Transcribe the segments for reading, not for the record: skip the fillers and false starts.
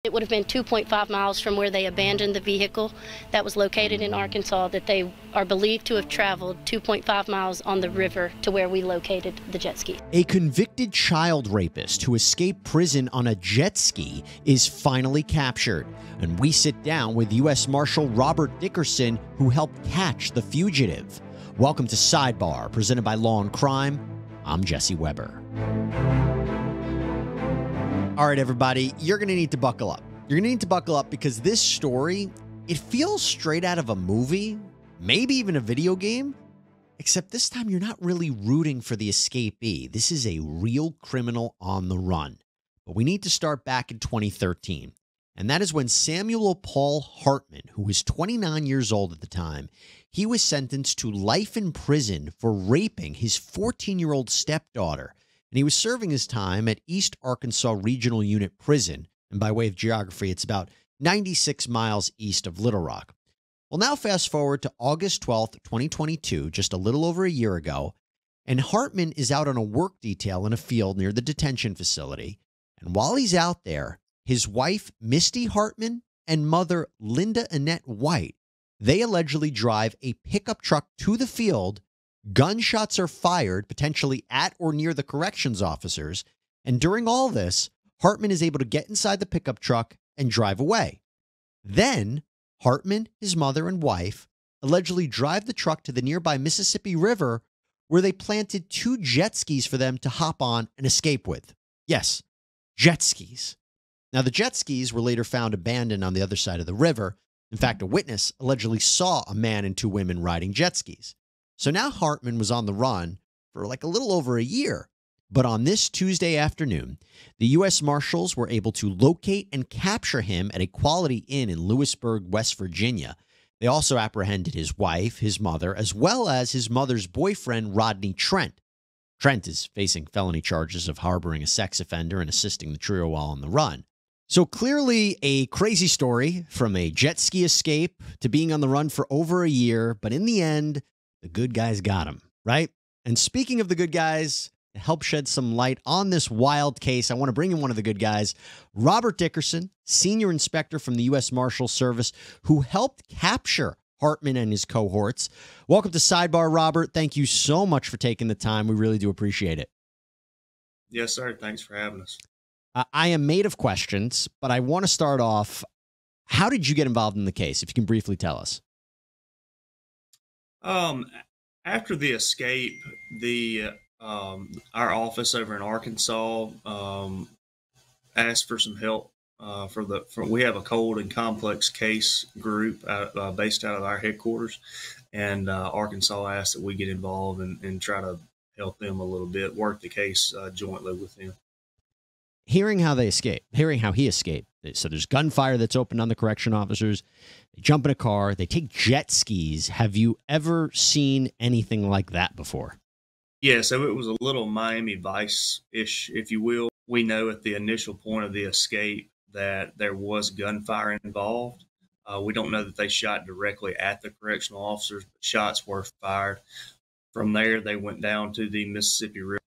It would have been 2.5 miles from where they abandoned the vehicle that was located in Arkansas, that they are believed to have traveled 2.5 miles on the river to where we located the jet ski. A convicted child rapist who escaped prison on a jet ski is finally captured. And we sit down with U.S. Marshal Robert Dickerson, who helped catch the fugitive. Welcome to Sidebar, presented by Law&Crime. I'm Jesse Weber. All right, everybody, you're going to need to buckle up. You're going to need to buckle up because this story, it feels straight out of a movie, maybe even a video game, except this time you're not really rooting for the escapee. This is a real criminal on the run. But we need to start back in 2013, and that is when Samuel Paul Hartman, who was 29 years old at the time, he was sentenced to life in prison for raping his 14-year-old stepdaughter. And he was serving his time at East Arkansas Regional Unit Prison. And by way of geography, it's about 96 miles east of Little Rock. Well, now fast forward to August 12th, 2022, just a little over a year ago. And Hartman is out on a work detail in a field near the detention facility. And while he's out there, his wife, Misty Hartman, and mother, Linda Annette White, they allegedly drive a pickup truck to the field. Gunshots are fired, potentially at or near the corrections officers. And during all this, Hartman is able to get inside the pickup truck and drive away. Then, Hartman, his mother, and wife allegedly drive the truck to the nearby Mississippi River, where they planted 2 jet skis for them to hop on and escape with. Yes, jet skis. Now, the jet skis were later found abandoned on the other side of the river. In fact, a witness allegedly saw a man and 2 women riding jet skis. So now Hartman was on the run for like a little over a year. But on this Tuesday afternoon, the U.S. Marshals were able to locate and capture him at a Quality Inn in Lewisburg, West Virginia. They also apprehended his wife, his mother, as well as his mother's boyfriend, Rodney Trent. Trent is facing felony charges of harboring a sex offender and assisting the trio while on the run. So clearly a crazy story, from a jet ski escape to being on the run for over a year. But in the end, the good guys got him, right? And speaking of the good guys, to help shed some light on this wild case, I want to bring in one of the good guys, Robert Dickerson, senior inspector from the U.S. Marshals Service, who helped capture Hartman and his cohorts. Welcome to Sidebar, Robert. Thank you so much for taking the time. We really do appreciate it. Yes, sir. Thanks for having us. I am made of questions, but I want to start off. How did you get involved in the case, if you can briefly tell us? After the escape, our office over in Arkansas asked for some help. We have a cold and complex case group based out of our headquarters, and Arkansas asked that we get involved and try to help them a little bit, work the case jointly with them. Hearing how he escaped. So there's gunfire that's opened on the correction officers. They jump in a car. They take jet skis. Have you ever seen anything like that before? Yeah, so it was a little Miami Vice-ish, if you will. We know at the initial point of the escape that there was gunfire involved. We don't know that they shot directly at the correctional officers, but shots were fired. From there, they went down to the Mississippi River,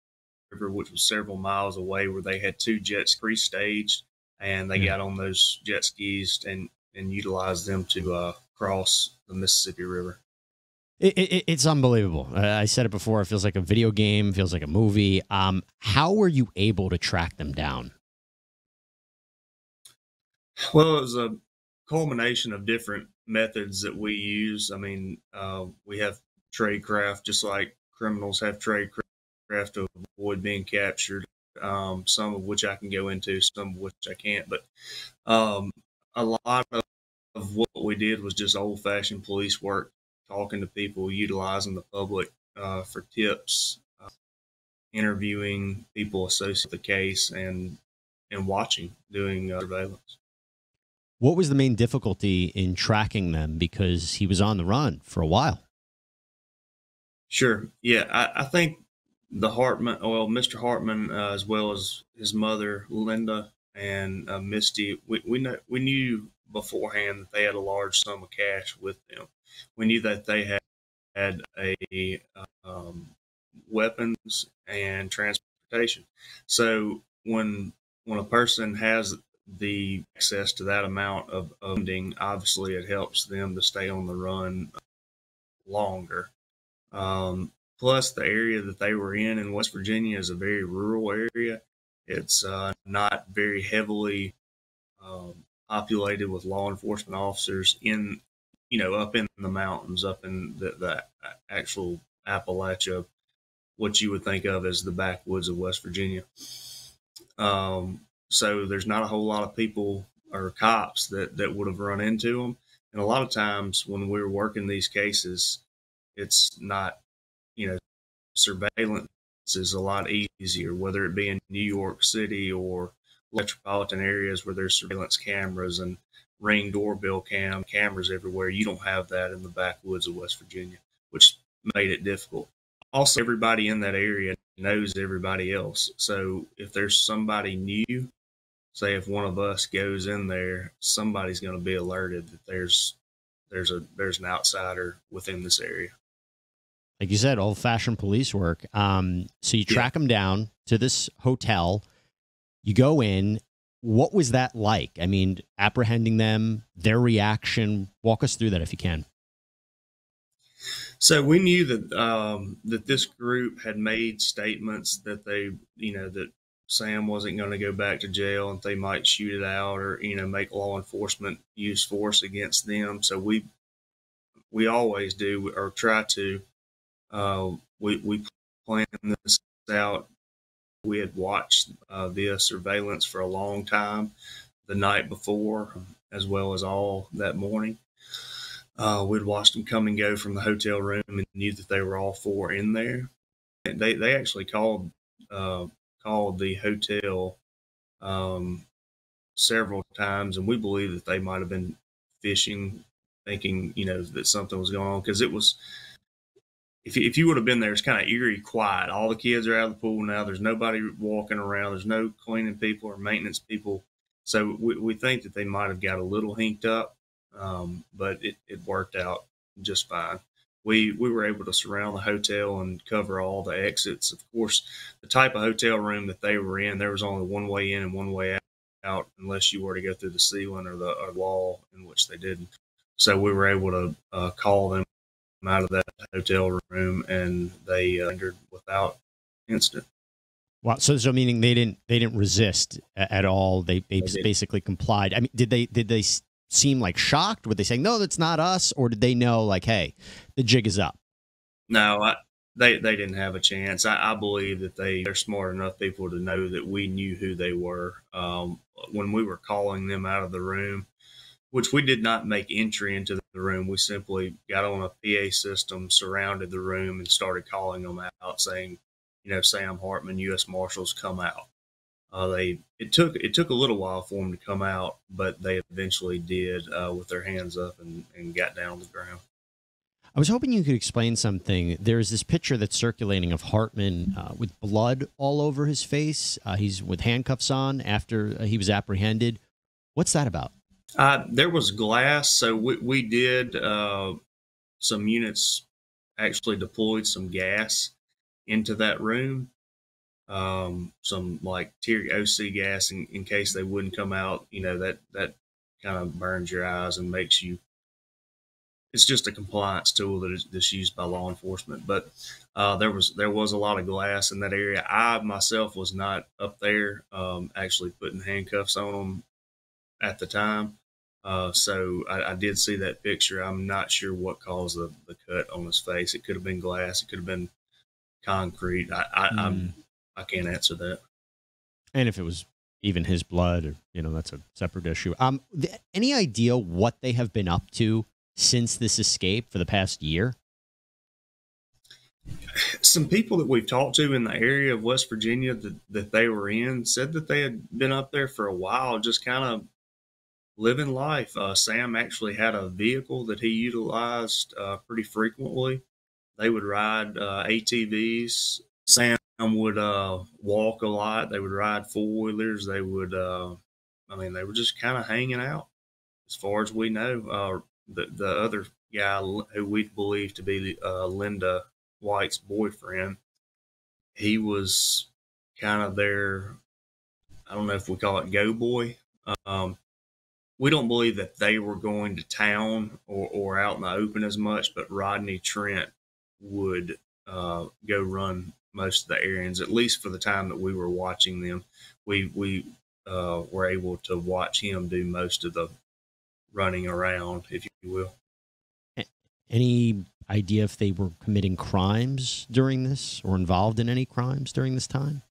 which was several miles away, where they had 2 jet skis staged, and they got on those jet skis and utilized them to cross the Mississippi River. It's unbelievable. I said it before. It feels like a video game. It feels like a movie. How were you able to track them down? Well, it was a culmination of different methods that we use. I mean, we have tradecraft, just like criminals have tradecraft to avoid being captured, some of which I can go into, some of which I can't. But a lot of what we did was just old-fashioned police work, talking to people, utilizing the public for tips, interviewing people associated with the case, and watching, doing surveillance. What was the main difficulty in tracking them? Because he was on the run for a while. Sure. Yeah, I think Mr. Hartman, as well as his mother, Linda, and Misty, we knew beforehand that they had a large sum of cash with them. We knew that they had a weapons and transportation. So when a person has the access to that amount of funding, obviously it helps them to stay on the run longer. Plus, the area that they were in West Virginia is a very rural area. It's not very heavily populated with law enforcement officers in, up in the mountains, up in the actual Appalachia, what you would think of as the backwoods of West Virginia. So there's not a whole lot of people or cops that would have run into them. And a lot of times when we're working these cases, it's not, surveillance is a lot easier, whether it be in New York City or metropolitan areas where there's surveillance cameras and Ring doorbell cameras everywhere. You don't have that in the backwoods of West Virginia, which made it difficult. Also, everybody in that area knows everybody else. So if there's somebody new, say if one of us goes in there, somebody's going to be alerted that there's an outsider within this area. Like you said, old-fashioned police work. So you track them down to this hotel. You go in. What was that like? I mean, apprehending them, their reaction. Walk us through that if you can. So we knew that that this group had made statements that they, that Sam wasn't going to go back to jail and they might shoot it out or, make law enforcement use force against them. So we always do or try to. We planned this out. We had watched via surveillance for a long time the night before, as well as all that morning. We'd watched them come and go from the hotel room and knew that they were all four in there. They actually called the hotel several times, and we believe that they might have been fishing, thinking, that something was going on, because it was. If you would have been there, it's kind of eerie quiet. All the kids are out of the pool now. There's nobody walking around. There's no cleaning people or maintenance people. So we think that they might have got a little hinked up, but it worked out just fine. We were able to surround the hotel and cover all the exits. Of course, the type of hotel room that they were in, there was only one way in and one way out, unless you were to go through the ceiling or the wall, in which they didn't. So we were able to call them out of that hotel room, and they entered without incident. Wow. So meaning they didn't resist at all. They basically complied. I mean, did they seem like shocked? Were they saying, no, that's not us? Or did they know, like, hey, the jig is up? No, they didn't have a chance. I believe that they're smart enough people to know that we knew who they were. When we were calling them out of the room, which we did not make entry into the room. We simply got on a PA system, surrounded the room, and started calling them out, saying, Sam Hartman, U.S. Marshals, come out. It took a little while for them to come out, but they eventually did with their hands up and got down on the ground. I was hoping you could explain something. There's this picture that's circulating of Hartman with blood all over his face. He's with handcuffs on after he was apprehended. What's that about? There was glass, so we did some units actually deployed some gas into that room, some like tear OC gas in case they wouldn't come out. That kind of burns your eyes and makes you. It's just a compliance tool that's used by law enforcement. But there was a lot of glass in that area. I myself was not up there actually putting handcuffs on them at the time. So I did see that picture. I'm not sure what caused the cut on his face. It could have been glass. It could have been concrete. I can't answer that. And if it was even his blood, or that's a separate issue. Any idea what they have been up to since this escape for the past year? Some people that we've talked to in the area of West Virginia that they were in said that they had been up there for a while, just kind of living life. Sam actually had a vehicle that he utilized pretty frequently. They would ride ATVs. Sam would walk a lot. They would ride four-wheelers. They would, they were just kind of hanging out, as far as we know. The other guy who we believe to be Linda White's boyfriend, he was kind of their, I don't know if we call it go boy. Um, we don't believe that they were going to town or out in the open as much, but Rodney Trent would go run most of the errands, at least for the time that we were watching them. We were able to watch him do most of the running around, if you will. Any idea if they were committing crimes during this or involved in any crimes during this time?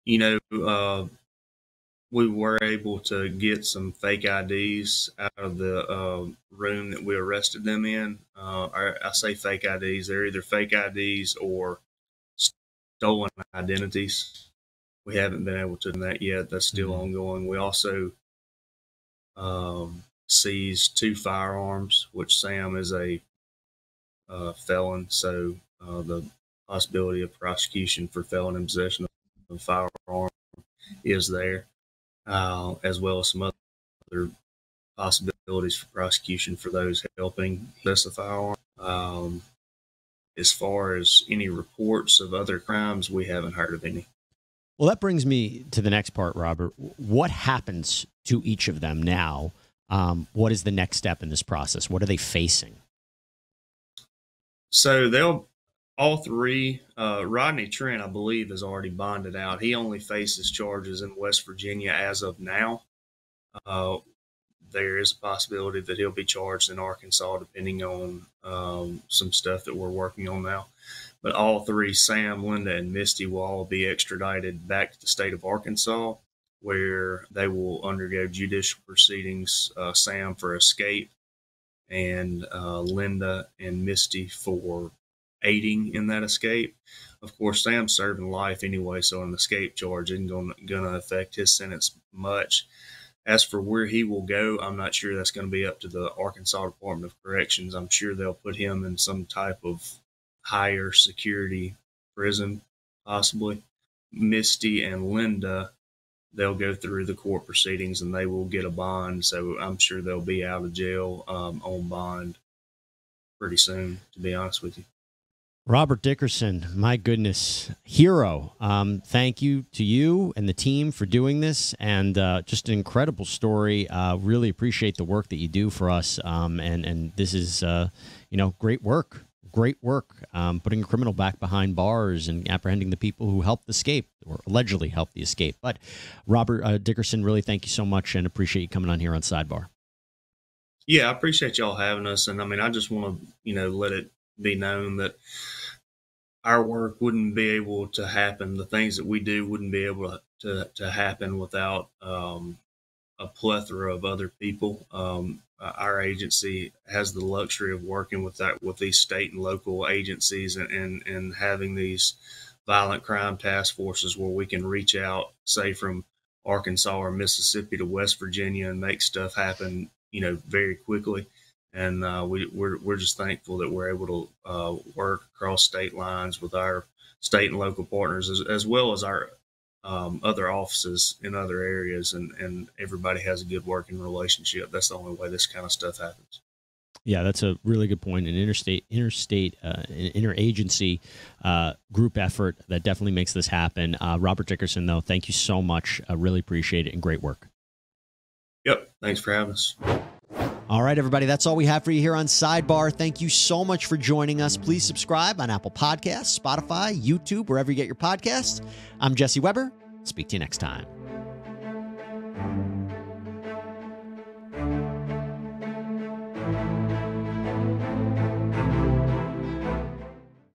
You know, we were able to get some fake IDs out of the room that we arrested them in. I say fake IDs. They're either fake IDs or stolen identities. We haven't been able to do that yet. That's still ongoing. We also seized 2 firearms, which Sam is a felon, so the possibility of prosecution for felon in possession of a firearm is there, as well as some other possibilities for prosecution for those helping possess a firearm. As far as any reports of other crimes, we haven't heard of any. Well, that brings me to the next part, Robert. What happens to each of them now? What is the next step in this process? What are they facing? So they'll all three. Rodney Trent, I believe, is already bonded out. He only faces charges in West Virginia as of now. There is a possibility that he'll be charged in Arkansas, depending on some stuff that we're working on now. But all three, Sam, Linda, and Misty, will all be extradited back to the state of Arkansas, where they will undergo judicial proceedings. Sam for escape, and Linda and Misty for aiding in that escape. Of course, Sam's serving life anyway, so an escape charge isn't going to affect his sentence much. As for where he will go, I'm not sure. That's going to be up to the Arkansas Department of Corrections. I'm sure they'll put him in some type of higher security prison, possibly. Misty and Linda, they'll go through the court proceedings and they will get a bond. So I'm sure they'll be out of jail on bond pretty soon, to be honest with you. Robert Dickerson, my goodness, hero. Thank you to you and the team for doing this, and just an incredible story. Really appreciate the work that you do for us, and this is, great work. Great work, putting a criminal back behind bars and apprehending the people who helped escape or allegedly helped the escape. But Robert Dickerson, really thank you so much, and appreciate you coming on here on Sidebar. Yeah, I appreciate y'all having us, and I just want to, let it be known that our work wouldn't be able to happen. The things that we do wouldn't be able to happen without a plethora of other people. Our agency has the luxury of working with these state and local agencies and having these violent crime task forces where we can reach out, say from Arkansas or Mississippi to West Virginia, and make stuff happen, very quickly. And we're just thankful that we're able to work across state lines with our state and local partners, as well as our other offices in other areas, and everybody has a good working relationship. That's the only way this kind of stuff happens. Yeah, that's a really good point. An interagency group effort that definitely makes this happen. Robert Dickerson, though, thank you so much. I really appreciate it, and great work. Yep. Thanks for having us. All right, everybody, that's all we have for you here on Sidebar. Thank you so much for joining us. Please subscribe on Apple Podcasts, Spotify, YouTube, wherever you get your podcasts. I'm Jesse Weber. Speak to you next time.